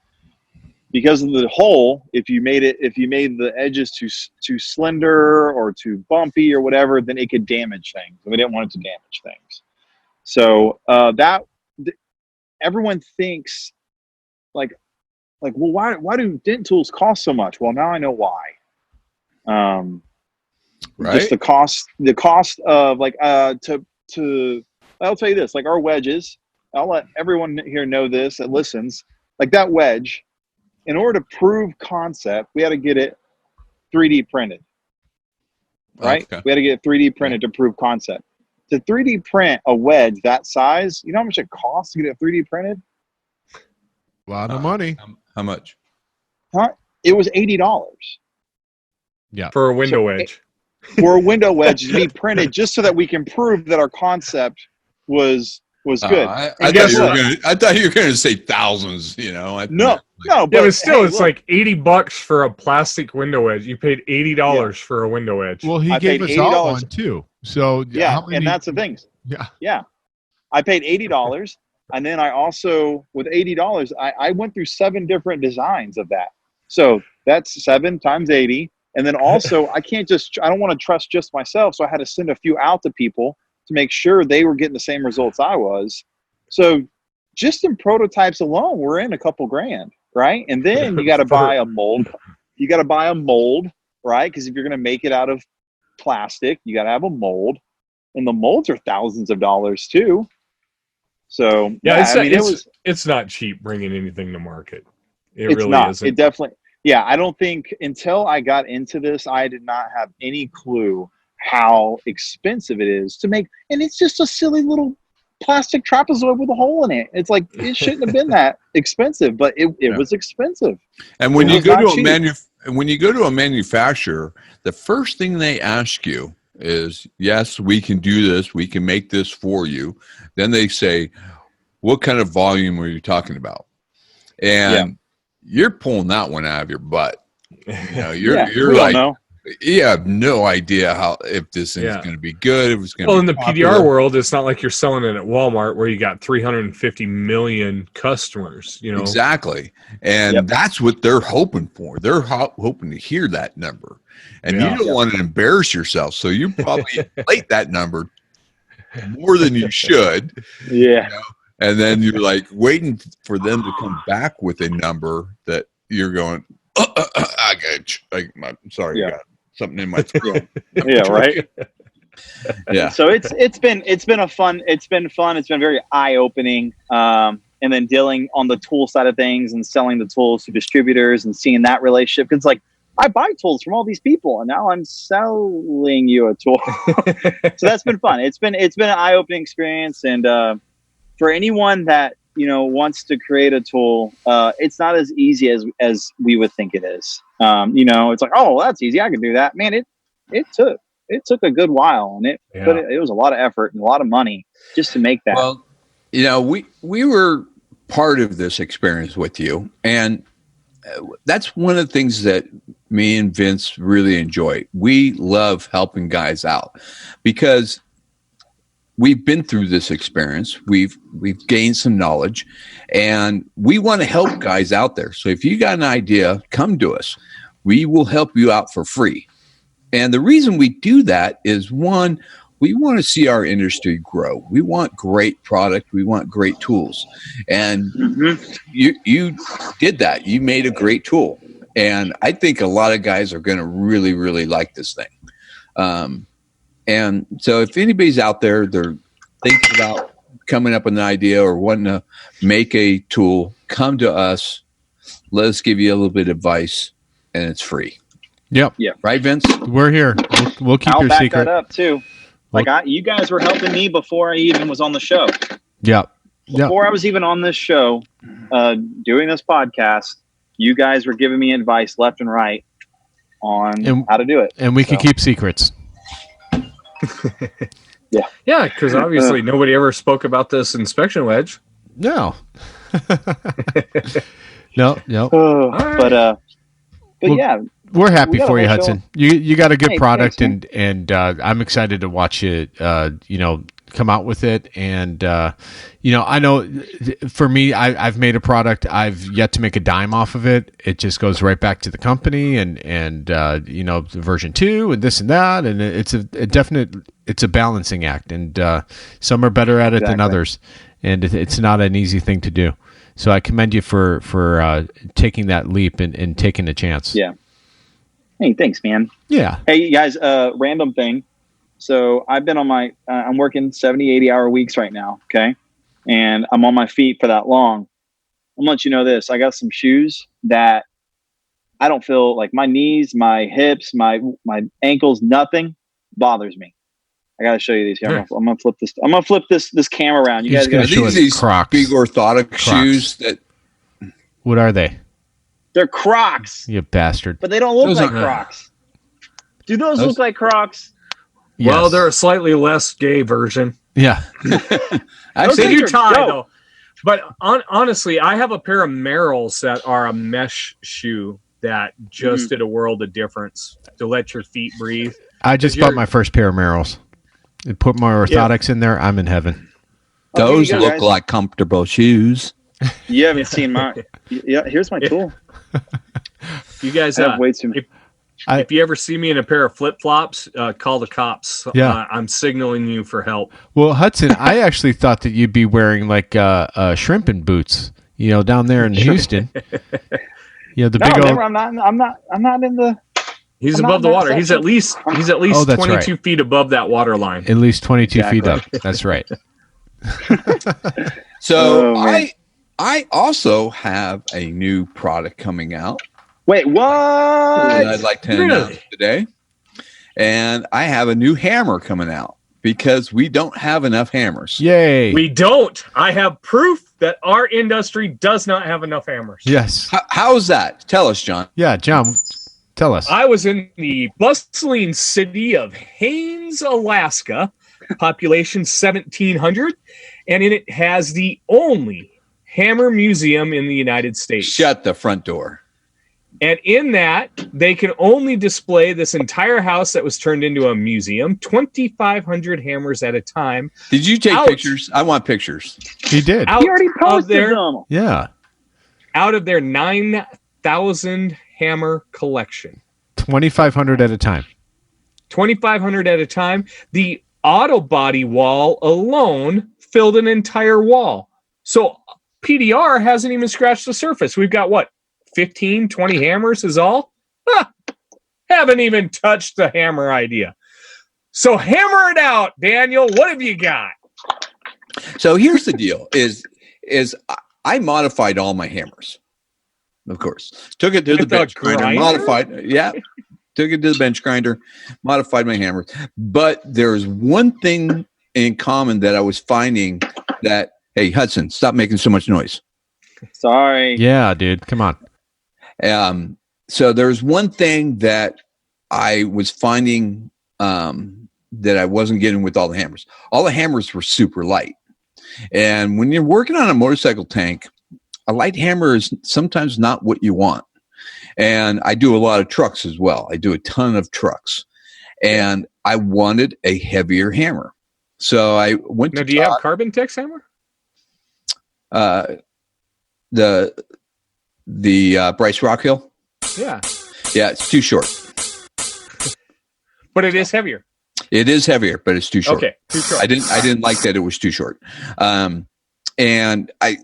of the hole. If you made the edges too slender or too bumpy or whatever, then it could damage things. And we didn't want it to damage things. So everyone thinks well, why do dent tools cost so much? Well, now I know why. Right. Just the cost of I'll tell you this, our wedges, I'll let everyone here know this that listens, that wedge, in order to prove concept, we had to get it 3D printed, right? Okay. We had to get it 3D printed to prove concept. To 3D print a wedge that size, you know how much it costs to get it 3D printed? A lot of money. How much? It was $80. Yeah. For a window wedge. For a window wedge to be printed just so that we can prove that our concept was good. I thought you were going to say thousands. No, but still, it's like $80 for a plastic window wedge. You paid $80 for a window wedge. Well, he gave us all one too. So and that's the thing. Yeah. I paid $80, and then I also with $80, I went through 7 different designs of that. So that's 7 times 80, and then also I don't want to trust just myself, so I had to send a few out to people to make sure they were getting the same results I was. So just in prototypes alone, we're in a couple grand, right? And then you got to buy a mold. You got to buy a mold, right? Because if you're going to make it out of plastic, you got to have a mold, and the molds are thousands of dollars too. So it's not cheap bringing anything to market. It really not. isn't. It definitely. yeah, I don't think until I got into this, I did not have any clue how expensive it is to make. And it's just a silly little plastic trapezoid with a hole in it. It's like, it shouldn't have been that expensive, but it was expensive. And when It you was go not to cheap. when you go to a manufacturer, the first thing they ask you is, yes, we can do this. We can make this for you. Then they say, what kind of volume are you talking about? And you're pulling that one out of your butt. You know, you're we like, don't know. you have no idea if this thing's going to be good. If it's going to Well, be in the popular. PDR world, it's not like you're selling it at Walmart where you got 350 million customers. You know, Exactly. And that's what they're hoping for. They're hoping to hear that number. And you don't want to embarrass yourself. So you probably inflate that number more than you should. Yeah. You know? And then you're like waiting for them to come back with a number that you're going, I got I'm sorry, I got something in my throat. Yeah, right. Yeah. So it's been fun. It's been very eye opening. And then dealing on the tool side of things and selling the tools to distributors and seeing that relationship. Because like I buy tools from all these people, and now I'm selling you a tool. So that's been fun. It's been an eye opening experience, and for anyone that wants to create a tool, it's not as easy as we would think it is. It's like, oh, well, that's easy. I can do that. Man, it took a good while, and it was a lot of effort and a lot of money just to make that. Well, we were part of this experience with you, and that's one of the things that me and Vince really enjoy. We love helping guys out because we've been through this experience. We've gained some knowledge, and we want to help guys out there. So if you got an idea, come to us. We will help you out for free. And the reason we do that is, one, we want to see our industry grow. We want great product. We want great tools. And you did that. You made a great tool. And I think a lot of guys are going to really, really like this thing. And so if anybody's out there, they're thinking about coming up with an idea or wanting to make a tool, come to us. Let us give you a little bit of advice, and it's free. Yep. Yeah. Right, Vince? We're here. We'll keep I'll your back secret. that up too. Like you guys were helping me before I even was on the show. Yep. Before I was even on this show, doing this podcast, you guys were giving me advice left and right on how to do it. And we can keep secrets. yeah, because obviously nobody ever spoke about this inspection wedge. No. No. But yeah, we're happy for you, whole Hudson. You got a good product, thanks, and I'm excited to watch you. Come out with it, and I know for me, I've made a product. I've yet to make a dime off of it. It just goes right back to the company, and version 2 and this and that, and it's a balancing act, and some are better at it than others, and it's not an easy thing to do. So I commend you for taking that leap and taking a chance. Yeah. Hey, thanks, man. Yeah. Hey, you guys, random thing. So I've been on I'm working 70, 80-hour weeks right now, okay? And I'm on my feet for that long. I'm going to let you know this. I got some shoes that I don't feel like my knees, my hips, my ankles, nothing bothers me. I got to show you these here. I'm going to flip this. I'm going to flip this camera around. You guys got to show these Crocs. Big orthotic shoes that. What are they? They're Crocs. You bastard. But they don't look like Crocs. Do those look like Crocs? Yes. Well, they're a slightly less gay version. Yeah. Actually, they do tie dope. though. But honestly, I have a pair of Merrells that are a mesh shoe that just did a world of difference to let your feet breathe. I just bought my first pair of Merrells. And put my orthotics in there. I'm in heaven. Those go, look guys. like comfortable shoes. You haven't seen my. Yeah, here's my tool. You guys, I have way too many. if you ever see me in a pair of flip flops, call the cops. Yeah. I'm signaling you for help. Well, Hudson, I actually thought that you'd be wearing like shrimping boots, down there in Houston. The big old. Remember, I'm not in the. He's I'm above not the water. that He's at least Oh, that's 22 right. feet above that water line. At least 22 feet up. That's right. So Oh, man. I also have a new product coming out. Wait, what? I'd like to announce Really? today. And I have a new hammer coming out because we don't have enough hammers. Yay. We don't. I have proof that our industry does not have enough hammers. Yes. How's that? Tell us, John. Yeah, John, tell us. I was in the bustling city of Haines, Alaska, population 1,700, and it has the only hammer museum in the United States. Shut the front door. And in that, they can only display this entire house that was turned into a museum, 2,500 hammers at a time. Did you take Ouch. pictures? I want pictures. He did. Out He already of posted their, them. Yeah. out of their 9,000 hammer collection. 2,500 at a time. 2,500 at a time. The auto body wall alone filled an entire wall. So PDR hasn't even scratched the surface. We've got what? 15, 20 hammers is all? Haven't even touched the hammer idea. So hammer it out, Daniel. What have you got? So here's the deal: is I modified all my hammers, of course. Took it to the With bench a grinder, grinder? modified. Yeah, took it to the bench grinder, modified my hammers. But there's one thing in common that I was finding that, hey, Hudson, stop making so much noise. Sorry. Yeah, dude. Come on. So there's one thing that I was finding that I wasn't getting with all the hammers. All the hammers were super light. And when you're working on a motorcycle tank, a light hammer is sometimes not what you want. And I do a lot of trucks as well. I do a ton of trucks. And I wanted a heavier hammer. So I went Now, to do you have Carbon Tex hammer? the Bryce Rockhill. Yeah. Yeah, it's too short. But it is heavier. It is heavier, but it's too short. Okay. Too short. I didn't like that it was too short. And I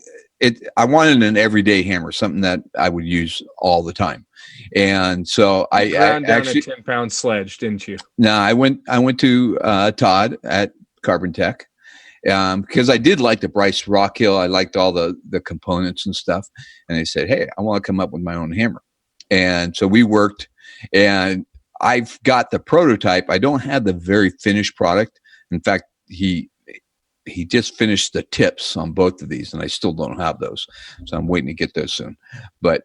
wanted an everyday hammer, something that I would use all the time. And so I Ground down actually, a 10-pound sledge, didn't you? no, I went to Todd at Carbon Tech because I did like the Bryce Rockhill. I liked all the components and stuff. And they said, hey, I want to come up with my own hammer. And so we worked, and I've got the prototype. I don't have the very finished product. In fact, he just finished the tips on both of these, and I still don't have those. So I'm waiting to get those soon. But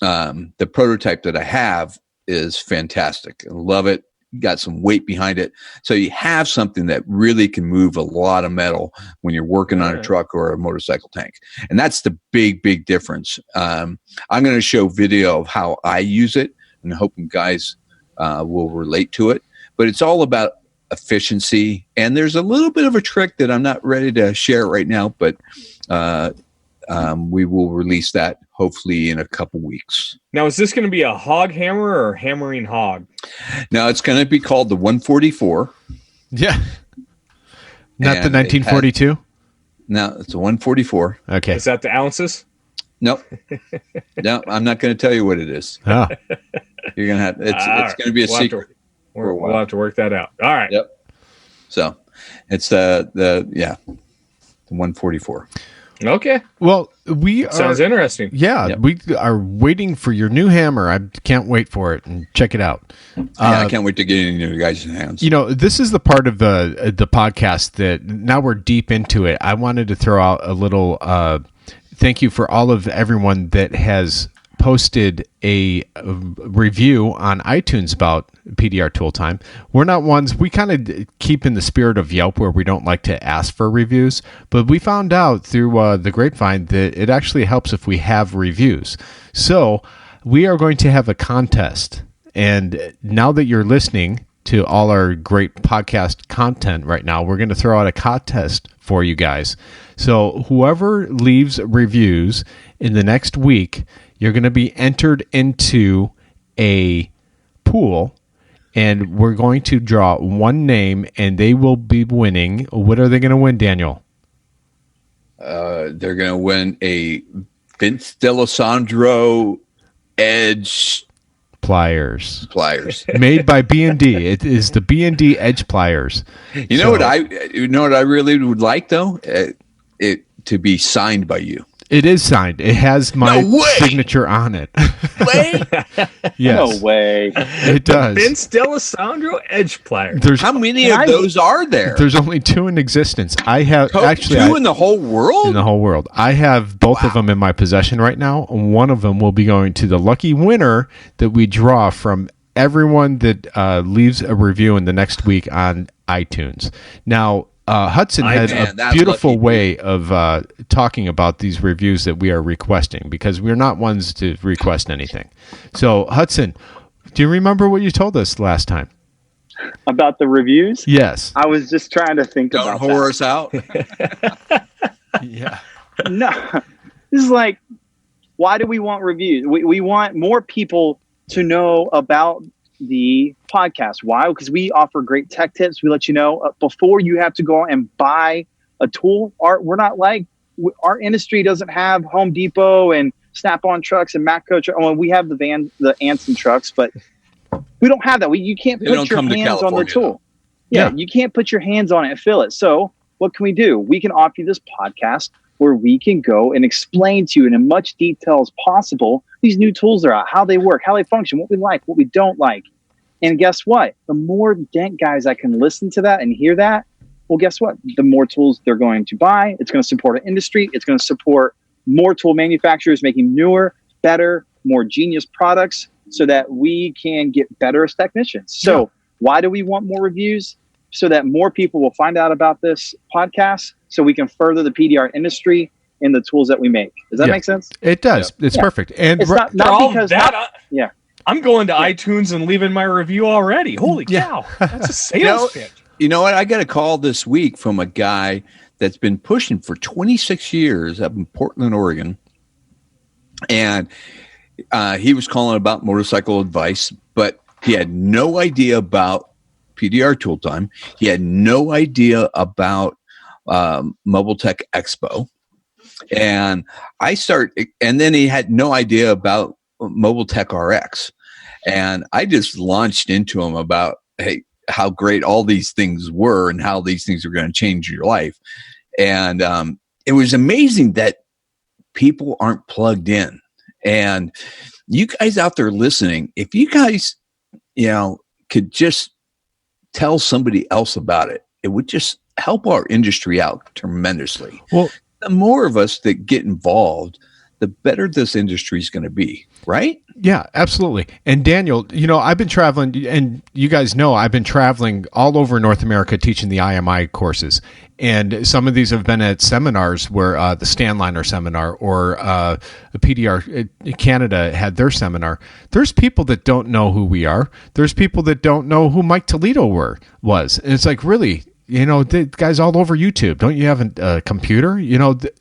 the prototype that I have is fantastic. I love it. Got some weight behind it. So you have something that really can move a lot of metal when you're working on a truck or a motorcycle tank. And that's the big, big difference. I'm going to show video of how I use it, and I hope you guys will relate to it. But it's all about efficiency. And there's a little bit of a trick that I'm not ready to share right now, but we will release that hopefully in a couple weeks. Now, is this going to be a hog hammer or hammering hog? Now it's going to be called the 144. Yeah. Not the And 1942? Now it's a 144. Okay. Is that the ounces? Nope. No, I'm not going to tell you what it is. Oh. You're going to have, it's going to be a secret. We'll have to work that out. All right. Yep. So it's the 144. Okay. Well, we are. Sounds interesting. Yeah, Yep. we are waiting for your new hammer. I can't wait for it, and check it out. I can't wait to get it in your guys' hands. You know, this is the part of the podcast that now we're deep into it. I wanted to throw out a little thank you for all of everyone that has posted a review on iTunes about PDR Tool Time. We're not ones, we kind of keep in the spirit of Yelp where we don't like to ask for reviews, but we found out through the grapevine that it actually helps if we have reviews. So we are going to have a contest. And now that you're listening to all our great podcast content right now, we're going to throw out a contest for you guys. So whoever leaves reviews in the next week, you're going to be entered into a pool, and we're going to draw one name, and they will be winning. What are they going to win, Daniel? They're going to win a Vince D'Alessandro Edge Pliers. Made by B&D. It is the B&D Edge Pliers. You know what I really would like though? It to be signed by you. It is signed. It has my No way! signature on it. Wait, Yes. No way. It does. Vince D'Alessandro Edge Player. There's how many of those are there? there's only 2 in existence. I have actually two in the whole world. in the whole world. I have both of them in my possession right now. One of them will be going to the lucky winner that we draw from everyone that leaves a review in the next week on iTunes. Now, Hudson has Man, a that's beautiful lucky. way of talking about these reviews that we are requesting, because we're not ones to request anything. So, Hudson, do you remember what you told us last time? About the reviews? Yes. I was just trying to think Don't about whore us out. Yeah. that. No, this is like, why do we want reviews? We want more people to know about the podcast. Why? Because we offer great tech tips. We let you know before you have to go and buy a tool. We're not like, our industry doesn't have Home Depot and Snap-on trucks and Matco trucks. Well, we have the Anson trucks, but we don't have that. You can't They put don't your come to hands on the California, tool. Yeah, you can't put your hands on it and feel it. So what can we do? We can offer you this podcast where we can go and explain to you in as much detail as possible these new tools are out, how they work, how they function, what we like, what we don't like. And guess what? The more dent guys that can listen to that and hear that, well, guess what? The more tools they're going to buy. It's going to support an industry. It's going to support more tool manufacturers making newer, better, more genius products so that we can get better as technicians. So why do we want more reviews? So that more people will find out about this podcast so we can further the PDR industry and the tools that we make. Does that make sense? It does. It's perfect. And It's not For all because that, yeah. I'm going to iTunes and leaving my review already. Holy cow. That's a sales pitch. You know what? I got a call this week from a guy that's been pushing for 26 years up in Portland, Oregon. And he was calling about motorcycle advice, but he had no idea about PDR Tool Time. He had no idea about Mobile Tech Expo. And then he had no idea about Mobile Tech RX. And I just launched into him about, hey, how great all these things were and how these things are going to change your life. And it was amazing that people aren't plugged in. And you guys out there listening, if you guys, could just tell somebody else about it, it would just help our industry out tremendously. Well, the more of us that get involved, the better this industry is going to be, right? Yeah, absolutely. And Daniel, I've been traveling, and you guys know I've been traveling all over North America teaching the IMI courses. And some of these have been at seminars where the Stanliner seminar or the PDR Canada had their seminar. There's people that don't know who we are. There's people that don't know who Mike Toledo was. And it's like, really? The guys all over YouTube. Don't you have a computer?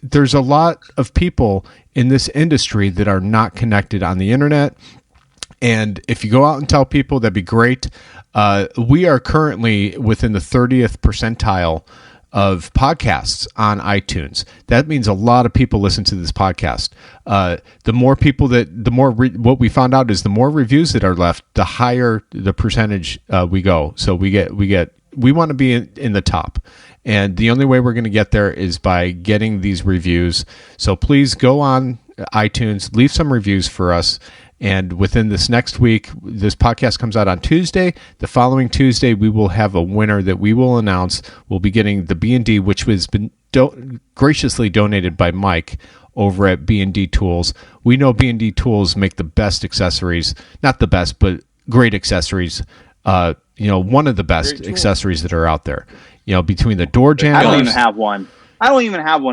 There's a lot of people in this industry that are not connected on the internet. And if you go out and tell people, that'd be great. We are currently within the 30th percentile of podcasts on iTunes. That means a lot of people listen to this podcast. The more people what we found out is the more reviews that are left, the higher the percentage we go. So we want to be in the top. And the only way we're going to get there is by getting these reviews. So please go on iTunes, leave some reviews for us. And within this next week, this podcast comes out on Tuesday. The following Tuesday, we will have a winner that we will announce. We'll be getting the B&D, which has been graciously donated by Mike over at B&D Tools. We know B&D Tools make the best accessories. Not the best, but great accessories. One of the best accessories that are out there. Between the door jambs. I don't even have one.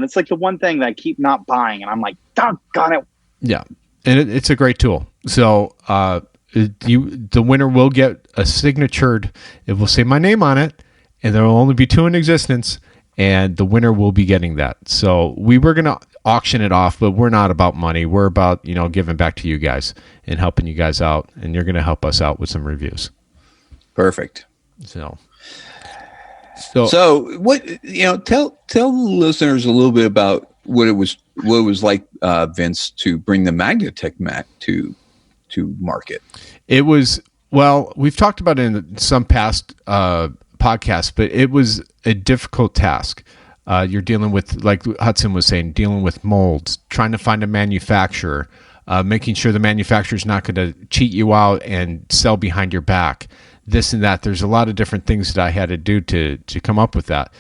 It's like the one thing that I keep not buying, and I'm like, doggone it. Yeah, and it's a great tool. So the winner will get a signatured. It will say my name on it, and there will only be 2 in existence. And the winner will be getting that. So we were going to auction it off, but we're not about money. We're about giving back to you guys and helping you guys out, and you're going to help us out with some reviews. Perfect. So what tell the listeners a little bit about what it was like, Vince, to bring the Magnatech Mat to market. It was, well, we've talked about it in some past podcasts, but it was a difficult task. You're dealing with, like Hudson was saying, dealing with molds, trying to find a manufacturer, making sure the manufacturer's not going to cheat you out and sell behind your back, this and that. There's a lot of different things that I had to do to come up with that.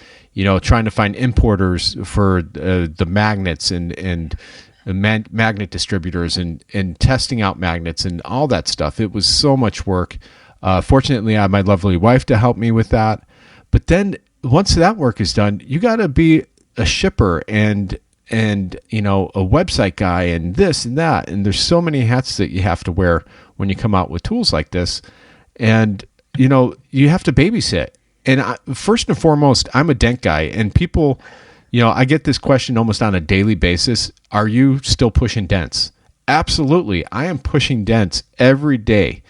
Trying to find importers for the magnets and magnet distributors and testing out magnets and all that stuff. It was so much work. Fortunately, I had my lovely wife to help me with that. But then once that work is done, you got to be a shipper and a website guy and this and that. And there's so many hats that you have to wear when you come out with tools like this. And, you have to babysit. And first and foremost, I'm a dent guy, and people, I get this question almost on a daily basis. Are you still pushing dents? Absolutely. I am pushing dents every day.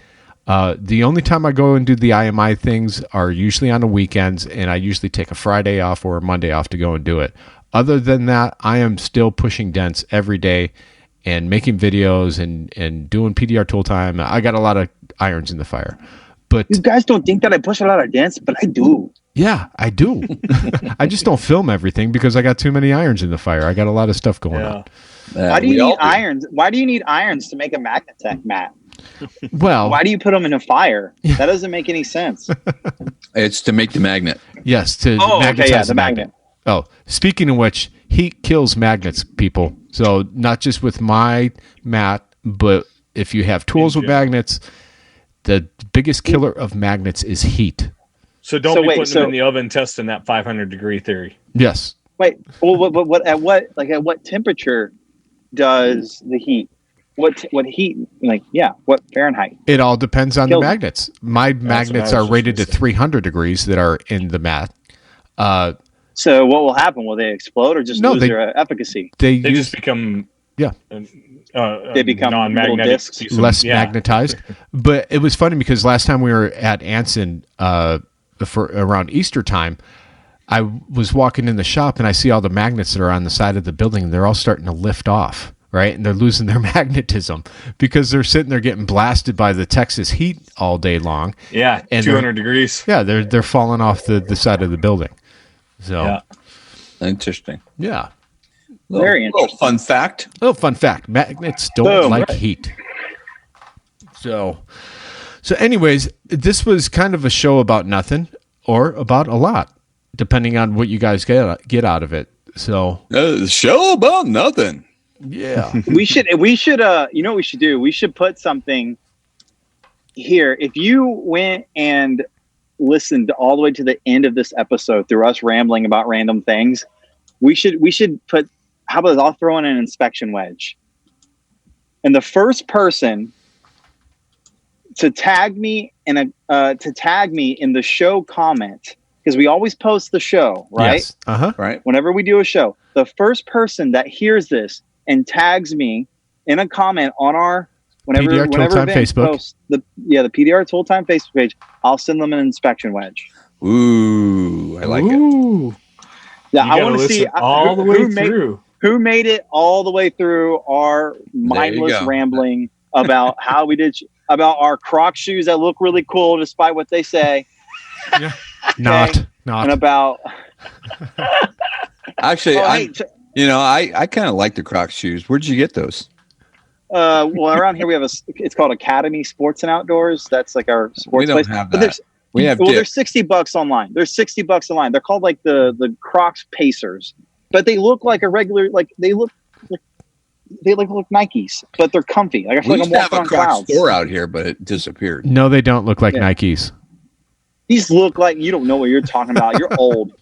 The only time I go and do the IMI things are usually on the weekends, and I usually take a Friday off or a Monday off to go and do it. Other than that, I am still pushing dents every day and making videos and doing PDR tool time. I got a lot of irons in the fire. But you guys don't think that I push a lot of dents, but I do. Yeah, I do. I just don't film everything because I got too many irons in the fire. I got a lot of stuff going on. Why do you need irons? Why do you need irons to make a magnet tech, Matt? Well, why do you put them in a fire? That doesn't make any sense. It's to make the magnet. Yes, to magnetize the magnet. Oh, speaking of which, heat kills magnets, people. So not just with my mat, but if you have tools with magnets, the biggest killer of magnets is heat. So don't be putting them in the oven testing that 500-degree theory. Yes. Wait. Well, at what temperature does the heat? What heat? What Fahrenheit? It all depends on the magnets. My magnets are rated to 300 degrees that are in the mat. So what will happen? Will they explode or just lose their efficacy? They just become they become non-magnetic discs, less magnetized. But it was funny because last time we were at Anson for around Easter time, I was walking in the shop and I see all the magnets that are on the side of the building, and they're all starting to lift off, right? And they're losing their magnetism because they're sitting there getting blasted by the Texas heat all day long. Yeah, and 200 degrees. Yeah, they're falling off the side of the building. So interesting. Yeah. Very interesting. Little fun fact. Magnets don't like heat. So anyways, this was kind of a show about nothing or about a lot, depending on what you guys get out of it. So the show about nothing. Yeah. we should you know what we should do? We should put something here. If you went and listened all the way to the end of this episode through us rambling about random things, we should put, how about I'll throw in an inspection wedge. And the first person to tag me in the show comment, because we always post the show, right? Yes. Uh-huh. Right. Whenever we do a show, the first person that hears this and tags me in a comment on our whenever Facebook posts the PDR Tool Time Facebook page, I'll send them an inspection wedge. Ooh, I like it. Yeah, I want to see all the way through. Who made it all the way through our mindless rambling about how we did about our Croc shoes that look really cool despite what they say. Yeah. Not. And about actually, I kind of like the Croc shoes. Where'd you get those? Well, around here we have it's called Academy Sports and Outdoors. That's like our sports we don't place. Have that. They're $60 online. They're $60 online. They're called like the Crocs Pacers, but they look like a regular, they look like Nikes, but they're comfy. Like I feel we like I'm used to have walking a on Croc clouds. store out here, but it disappeared. No, they don't look like Nikes. These look like, you don't know what you're talking about. You're old.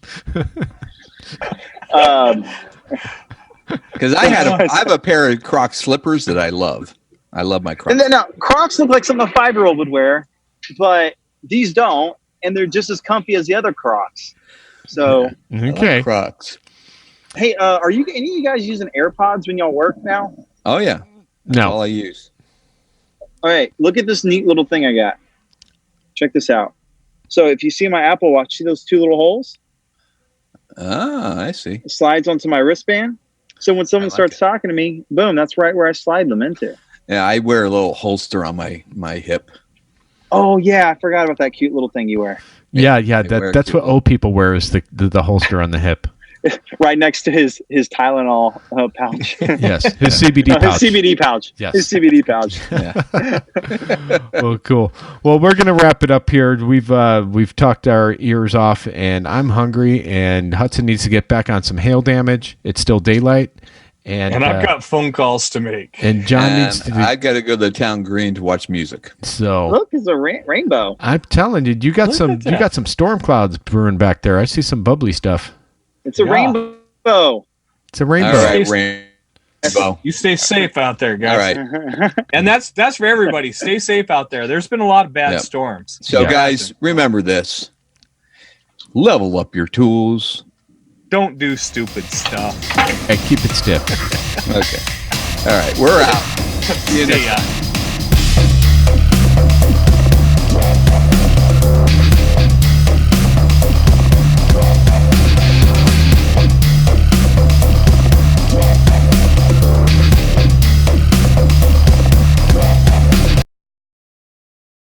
Because I have a pair of Croc slippers that I love. I love my Crocs. And then now Crocs look like something a 5-year-old would wear, but these don't, and they're just as comfy as the other Crocs. So okay, like Crocs. Hey, are any of you guys using AirPods when y'all work now? Oh yeah, that's no. all I use. All right, look at this neat little thing I got. Check this out. So if you see my Apple Watch, see those two little holes? Ah, I see. It slides onto my wristband. So when someone starts talking to me, boom, that's right where I slide them into. Yeah, I wear a little holster on my hip. Oh yeah, I forgot about that cute little thing you wear. Yeah, that's what old people wear, is the holster on the hip. right next to his Tylenol pouch. Yes, his CBD No, pouch. his CBD pouch. Yes. His CBD pouch. Well, cool. Well, we're gonna wrap it up here. We've talked our ears off, and I'm hungry. And Hudson needs to get back on some hail damage. It's still daylight, and I've got phone calls to make. And John And needs to. I got to go to the town green to watch music. So Look, it's a rainbow. I'm telling you, you got some storm clouds brewing back there. I see some bubbly stuff. It's a rainbow. It's a rainbow. All right, rainbow. You stay safe out there, guys. All right. And that's for everybody. Stay safe out there. There's been a lot of bad storms. So, guys, remember this. Level up your tools. Don't do stupid stuff. Hey, keep it stiff. Okay. All right. We're out. See you next See ya.